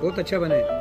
बहुत अच्छा बना है।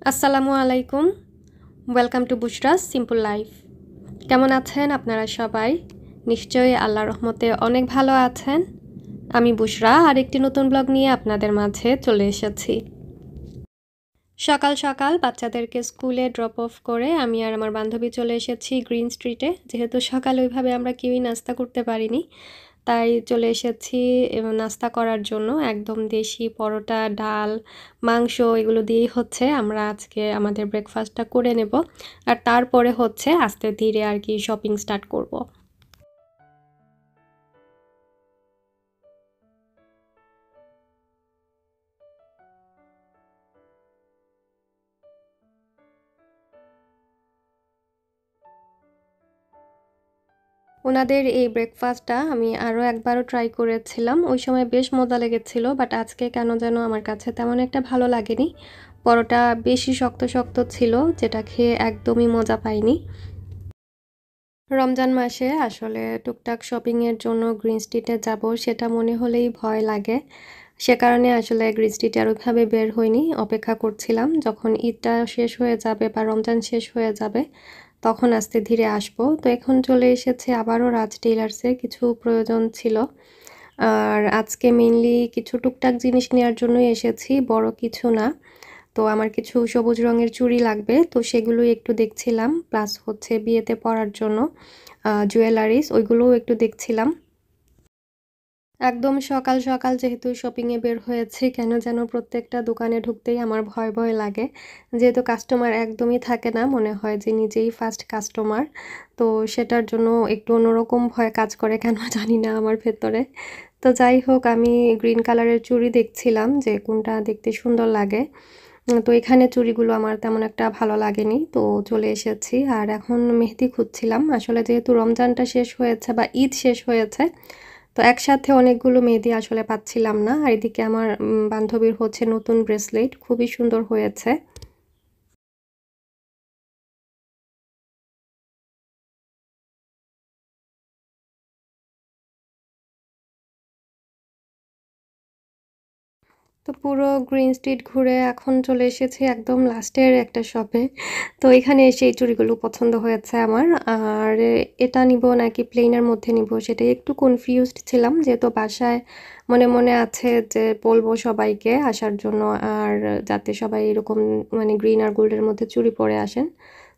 আসসালামু আলাইকুম, ওয়েলকাম টু বুশরাস সিম্পল লাইফ। কেমন আছেন আপনারা সবাই? নিশ্চয়ই আল্লাহর রহমতে অনেক ভালো আছেন। আমি বুশরা আর একটি নতুন ব্লগ নিয়ে আপনাদের মাঝে চলে এসেছি। সকাল সকাল বাচ্চাদেরকে স্কুলে ড্রপ অফ করে আমি আর আমার বান্ধবী চলে এসেছি গ্রিন স্ট্রিটে। যেহেতু সকালে ওইভাবে আমরা কেউই নাস্তা করতে পারিনি, তাই চলে এসেছি নাস্তা করার জন্য। একদম দেশি পরোটা, ডাল, মাংস এগুলো দিয়েই হচ্ছে আমরা আজকে আমাদের ব্রেকফাস্টটা করে নেব। আর তারপরে হচ্ছে আস্তে ধীরে আর কি শপিং স্টার্ট করব। ওনাদের এই ব্রেকফাস্টটা আমি আরও একবারও ট্রাই করেছিলাম, ওই সময় বেশ মজা লেগেছিল, বাট আজকে কেন যেন আমার কাছে তেমন একটা ভালো লাগেনি। পরোটা বেশি শক্ত শক্ত ছিল, যেটা খেয়ে একদমই মজা পাইনি। রমজান মাসে আসলে টুকটাক শপিংয়ের জন্য গ্রিন স্ট্রিটে যাব সেটা মনে হলেই ভয় লাগে। সে কারণে আসলে গ্রিন স্ট্রিটে আর ওইভাবে বের হইনি, অপেক্ষা করছিলাম যখন ঈদটা শেষ হয়ে যাবে বা রমজান শেষ হয়ে যাবে তখন আস্তে ধীরে আসবো। তো এখন চলে এসেছে আবারও রাজ টেইলার্সে, কিছু প্রয়োজন ছিল। আর আজকে মেইনলি কিছু টুকটাক জিনিস নেওয়ার জন্যই এসেছি, বড় কিছু না। তো আমার কিছু সবুজ রঙের চুড়ি লাগবে, তো সেগুলোই একটু দেখছিলাম, প্লাস হচ্ছে বিয়েতে পরার জন্য জুয়েলারিস ওইগুলোও একটু দেখছিলাম। একদম সকাল সকাল যেহেতু শপিংয়ে বের হয়েছি, কেন যেন প্রত্যেকটা দোকানে ঢুকতেই আমার ভয় ভয় লাগে, যেহেতু কাস্টমার একদমই থাকে না, মনে হয় যে নিজেই ফার্স্ট কাস্টমার। তো সেটার জন্য একটু অন্যরকম ভয় কাজ করে কেন জানি না আমার ভেতরে। তো যাই হোক, আমি গ্রিন কালারের চুড়ি দেখছিলাম যে কোনটা দেখতে সুন্দর লাগে। তো এখানে চুড়িগুলো আমার তেমন একটা ভালো লাগেনি, তো চলে এসেছি। আর এখন মেহেদি খুঁজছিলাম, আসলে যেহেতু রমজানটা শেষ হয়েছে বা ঈদ শেষ হয়েছে, তো একসাথে অনেকগুলো মেহেদি আসলে পাচ্ছিলাম না। আর এদিকে আমার বান্ধবীর হচ্ছে নতুন ব্রেসলেট, খুবই সুন্দর হয়েছে। তো পুরো গ্রিন স্ট্রিট ঘুরে এখন চলে এসেছি একদম লাস্টের একটা শপে। তো এখানে এসে এই চুড়িগুলো পছন্দ হয়েছে আমার। আর এটা নিব নাকি প্লেনের মধ্যে নিব সেটাই একটু কনফিউজড ছিলাম, যেহেতু বাসায় মনে মনে আছে যে বলবো সবাইকে আসার জন্য, আর যাতে সবাই এরকম মানে গ্রিন আর গোল্ডের মধ্যে চুড়ি পরে আসেন।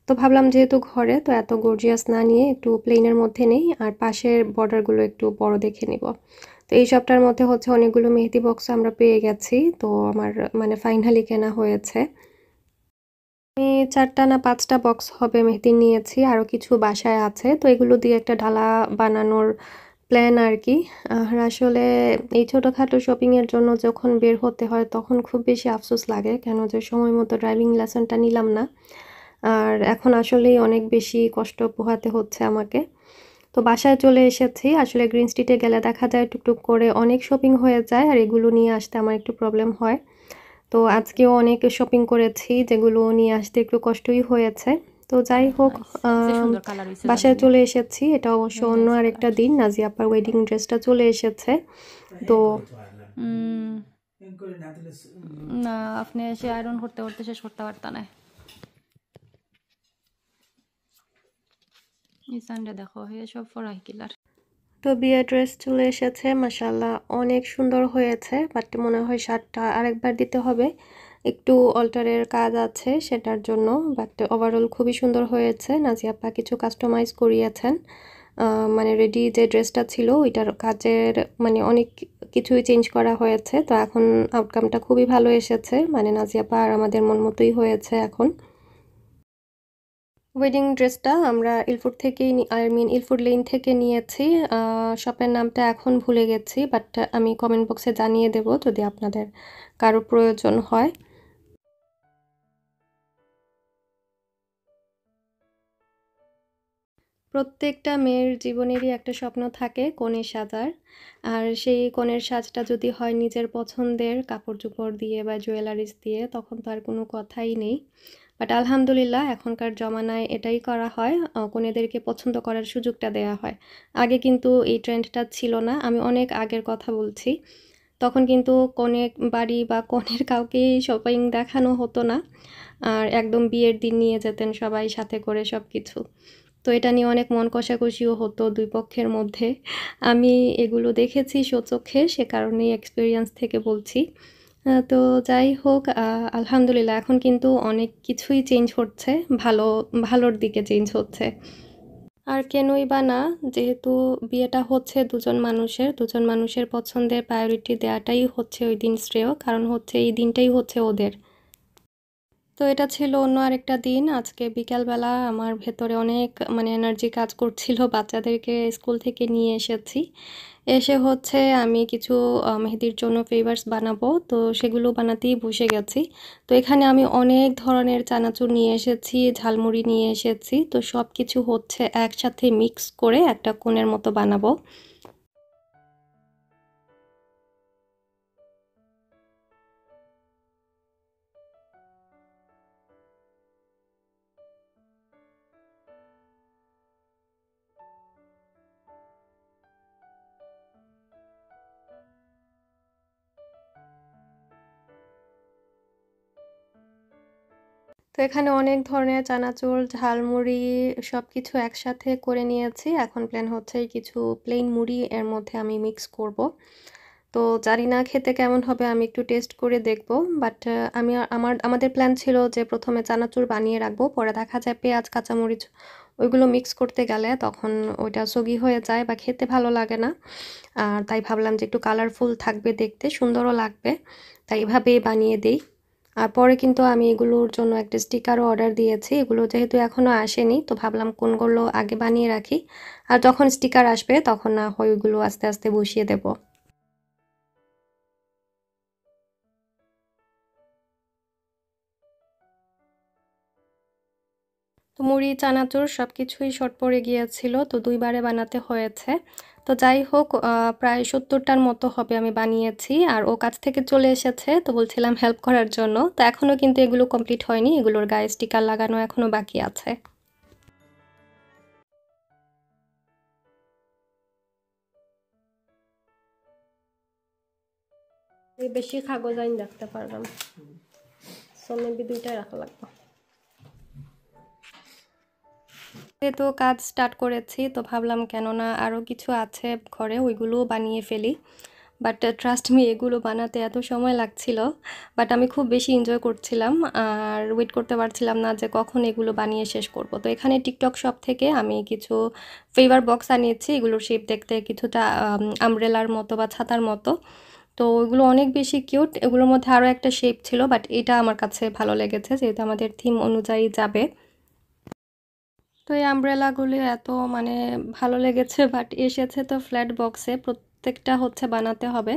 তো ভাবলাম যেহেতু ঘরে, তো এত গর্জিয়াস না নিয়ে একটু প্লেনের মধ্যে নেই, আর পাশের বর্ডারগুলো একটু বড় দেখে নিব। তো এই সবটার মধ্যে হচ্ছে অনেকগুলো মেহেদি বক্স আমরা পেয়ে গেছি, তো আমার মানে ফাইনালি কেনা হয়েছে। আমি 4টা না 5টা বক্স হবে মেহেদি নিয়েছি, আরও কিছু বাসায় আছে, তো এগুলো দিয়ে একটা ডালা বানানোর প্ল্যান আর কি। আর আসলে এই ছোটোখাটো শপিংয়ের জন্য যখন বের হতে হয় তখন খুব বেশি আফসোস লাগে, কেন যে সময় মতো ড্রাইভিং লাইসেন্সটা নিলাম না। আর এখন আসলেই অনেক বেশি কষ্ট পোহাতে হচ্ছে আমাকে। তো বাসায় চলে এসেছি। আসলে গ্রিন স্ট্রিটে গেলে দেখা যায় টুকটুক করে অনেক শপিং হয়ে যায়, আর এগুলো নিয়ে আসতে আমার একটু প্রবলেম হয়। তো আজকেও অনেক শপিং করেছি, যেগুলো নিয়ে আসতে একটু কষ্টই হয়েছে। তো যাই হোক, বাসায় চলে এসেছি। এটা অবশ্য অন্য আরেকটা দিন, নাজিয়া আপার ওয়েডিং ড্রেসটা চলে এসেছে। তো না, আপনি এসে আয়রন করতে করতে শেষ করতে পারতেন না। এই সানডে দেখো সব ফরাই কিলার। তো বিয়ের ড্রেস চলে এসেছে, মাশাআল্লাহ অনেক সুন্দর হয়েছে, বাট মনে হয় শার্টটা আরেকবার দিতে হবে, একটু অল্টারের কাজ আছে সেটার জন্য। বাট ওভারঅল খুবই সুন্দর হয়েছে। নাজিয়া আপা কিছু কাস্টমাইজ করিয়েছেন, মানে রেডি যে ড্রেসটা ছিল ওইটার কাজের মানে অনেক কিছুই চেঞ্জ করা হয়েছে। তো এখন আউটকামটা খুবই ভালো এসেছে, মানে নাজিয়া আপা আর আমাদের মন মতোই হয়েছে এখন। ওয়েডিং ড্রেসটা আমরা ইলফুড থেকেই ইলফুড লেন থেকে নিয়েছি। শপের নামটা এখন ভুলে গেছি, বাট আমি কমেন্ট বক্সে জানিয়ে দেব যদি আপনাদের কারো প্রয়োজন হয়। প্রত্যেকটা মেয়ের জীবনেরই একটা স্বপ্ন থাকে কনে সাজার। আর সেই কনের সাজটা যদি হয় নিজের পছন্দের কাপড়-চোপড় দিয়ে বা জুয়েলারিস দিয়ে তখন তো আর কোনো কথাই নেই। বাট আলহামদুলিল্লাহ এখনকার জমানায় এটাই করা হয়, কনেদেরকে পছন্দ করার সুযোগটা দেয়া হয়। আগে কিন্তু এই ট্রেন্ডটা ছিল না, আমি অনেক আগের কথা বলছি। তখন কিন্তু কনে বাড়ি বা কনের কাউকেই শপিং দেখানো হতো না, আর একদম বিয়ের দিন নিয়ে যেতেন সবাই সাথে করে সব কিছু। তো এটা নিয়ে অনেক মন কষাকষিও হতো দুই পক্ষের মধ্যে। আমি এগুলো দেখেছি স্বচক্ষে, সে কারণেই এক্সপেরিয়েন্স থেকে বলছি। তো যাই হোক, আলহামদুলিল্লাহ এখন কিন্তু অনেক কিছুই চেঞ্জ হচ্ছে, ভালোর দিকে চেঞ্জ হচ্ছে। আর কেনই বা না, যেহেতু বিয়েটা হচ্ছে দুজন মানুষের পছন্দের প্রায়োরিটি দেওয়াটাই হচ্ছে ওই দিন শ্রেয়, কারণ হচ্ছে এই দিনটাই হচ্ছে ওদের। তো এটা ছিল অন্য আরেকটা দিন। আজকে বিকালবেলা আমার ভেতরে অনেক এনার্জি কাজ করছিল, বাচ্চাদেরকে স্কুল থেকে নিয়ে এসেছি। এসে হচ্ছে আমি কিছু মেহেদির জন্য ফ্লেভার্স বানাবো, তো সেগুলো বানাতেই বসে গেছি। তো এখানে আমি অনেক ধরনের চানাচুর নিয়ে এসেছি, ঝালমুড়ি নিয়ে এসেছি, তো সব কিছু হচ্ছে একসাথে মিক্স করে একটা কোনের মতো বানাবো। তো এখানে অনেক ধরনের চানাচুর, ঝালমুড়ি সবকিছু একসাথে করে নিয়েছি। এখন প্ল্যান হচ্ছে কিছু প্লেন মুড়ি এর মধ্যে আমি মিক্স করব। তো জানি না খেতে কেমন হবে, আমি একটু টেস্ট করে দেখব। বাট আমাদের প্ল্যান ছিল যে প্রথমে চানাচুর বানিয়ে রাখবো, পরে দেখা যায় পেঁয়াজ কাঁচামরিচ ওইগুলো মিক্স করতে গেলে তখন ওইটা সগি হয়ে যায় বা খেতে ভালো লাগে না। আর তাই ভাবলাম যে একটু কালারফুল থাকবে দেখতে, সুন্দরও লাগবে, তাই এভাবেই বানিয়ে দেই। আর পরে কিন্তু আমি এগুলোর জন্য একটা স্টিকারও অর্ডার দিয়েছি। এগুলো যেহেতু এখনও আসেনি, তো ভাবলাম কোনগুলো আগে বানিয়ে রাখি, আর যখন স্টিকার আসবে তখন না হয় ওইগুলো আস্তে আস্তে বসিয়ে দেব। তো মুড়ি চানাচুর সব কিছুই শর্ট পড়ে গিয়েছিল, তো দুইবারে বানাতে হয়েছে। তো যাই হোক, প্রায় 70টার মতো হবে আমি বানিয়েছি। আর ও কাছ থেকে চলে এসেছে, তো বলছিলাম হেল্প করার জন্য। তো এখনও কিন্তু এগুলো কমপ্লিট হয়নি, এগুলোর গায়ে স্টিকার লাগানো এখনও বাকি আছে। বেশি কাগজ আইন রাখতে পারলাম, সো মেবি দুইটাই রাখা লাগবে। যেহেতু কাজ স্টার্ট করেছি, তো ভাবলাম কেননা আরও কিছু আছে ঘরে ওইগুলোও বানিয়ে ফেলি। বাট ট্রাস্ট মি, এগুলো বানাতে এত সময় লাগছিল, বাট আমি খুব বেশি এনজয় করছিলাম আর ওয়েট করতে পারছিলাম না যে কখন এগুলো বানিয়ে শেষ করব। তো এখানে টিকটক শপ থেকে আমি কিছু ফ্লেভার বক্স আনিয়েছি, এগুলোর শেপ দেখতে কিছুটা আমব্রেলার মতো বা ছাতার মতো। তো ওইগুলো অনেক বেশি কিউট, এগুলোর মধ্যে আরও একটা শেপ ছিল, বাট এটা আমার কাছে ভালো লেগেছে যেহেতু আমাদের থিম অনুযায়ী যাবে। তো এই আমব্রেলাগুলি এত ভালো লেগেছে, বাট এসেছে তো ফ্ল্যাট বক্সে, প্রত্যেকটা হচ্ছে বানাতে হবে।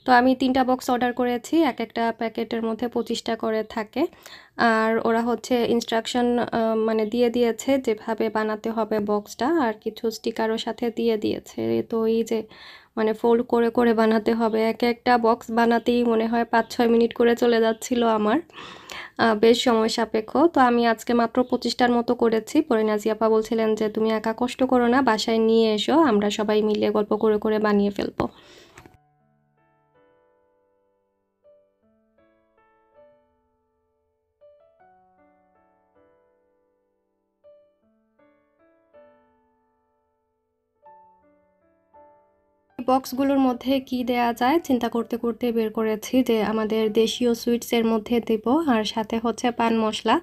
তো আমি 3টা বক্স অর্ডার করেছি, এক একটা প্যাকেটের মধ্যে 25টা করে থাকে। আর ওরা হচ্ছে ইনস্ট্রাকশন দিয়ে দিয়েছে যেভাবে বানাতে হবে বক্সটা, আর কিছু স্টিকারও সাথে দিয়ে দিয়েছে। তো এই যে ফোল্ড করে করে বানাতে হবে, এক একটা বক্স বানাতেই মনে হয় 5-6 মিনিট করে চলে যাচ্ছিল আমার, বেশ সময় সাপেক্ষ। তো আমি আজকে মাত্র 25টার মতো করেছি। পরে নাজিয়া আপা বলছিলেন যে তুমি একা কষ্ট করো না, বাসায় নিয়ে এসো, আমরা সবাই মিলে গল্প করে করে বানিয়ে ফেলবো। বক্সগুলোর মধ্যে কি দেয়া যায় চিন্তা করতে করতে বের করেছি যে আমাদের দেশীয় সুইটসের মধ্যে দেব, আর সাথে হচ্ছে পান মশলা।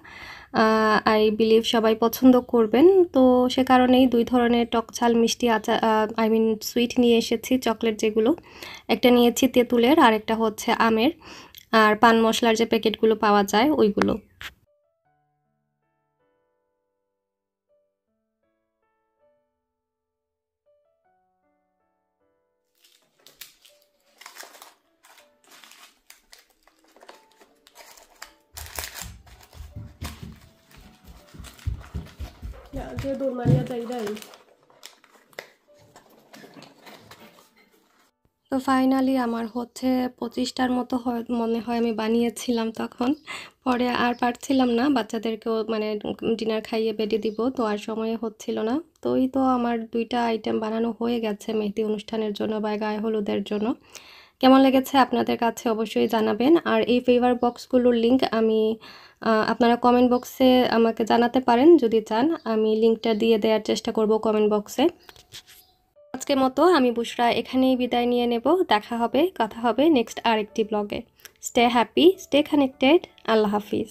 আই বিলিভ সবাই পছন্দ করবেন, তো সে কারণেই 2 ধরনের টক ঝাল মিষ্টি আচার, সুইট নিয়ে এসেছি, চকলেট যেগুলো। একটা নিয়েছি তেঁতুলের, আর একটা হচ্ছে আমের, আর পান মশলার যে প্যাকেটগুলো পাওয়া যায় ওইগুলো। যে দৌড় মারিয়া যাই যাই। তো ফাইনালি আমার হচ্ছে 25টার মতো মনে হয় আমি বানিয়েছিলাম তখন। পরে আর পারছিলাম না, বাচ্চাদেরকেও মানে ডিনার খাইয়ে বেডে দিব, তো আর সময় হচ্ছিল না। তো এই তো আমার 2টা আইটেম বানানো হয়ে গেছে মেহেদি অনুষ্ঠানের জন্য বা গায়ে হলুদের জন্য। কেমন লেগেছে আপনাদের কাছে অবশ্যই জানাবেন। আর এই ফেভার বক্সগুলোর লিঙ্ক আমি আপনারা কমেন্ট বক্সে আমাকে জানাতে পারেন যদি চান, আমি লিঙ্কটা দিয়ে দেওয়ার চেষ্টা করব কমেন্ট বক্সে। আজকের মতো আমি বুশরা এখানেই বিদায় নিয়ে নেব। দেখা হবে, কথা হবে নেক্সট আরেকটি ব্লগে। Stay happy, stay connected. আল্লাহ হাফিজ।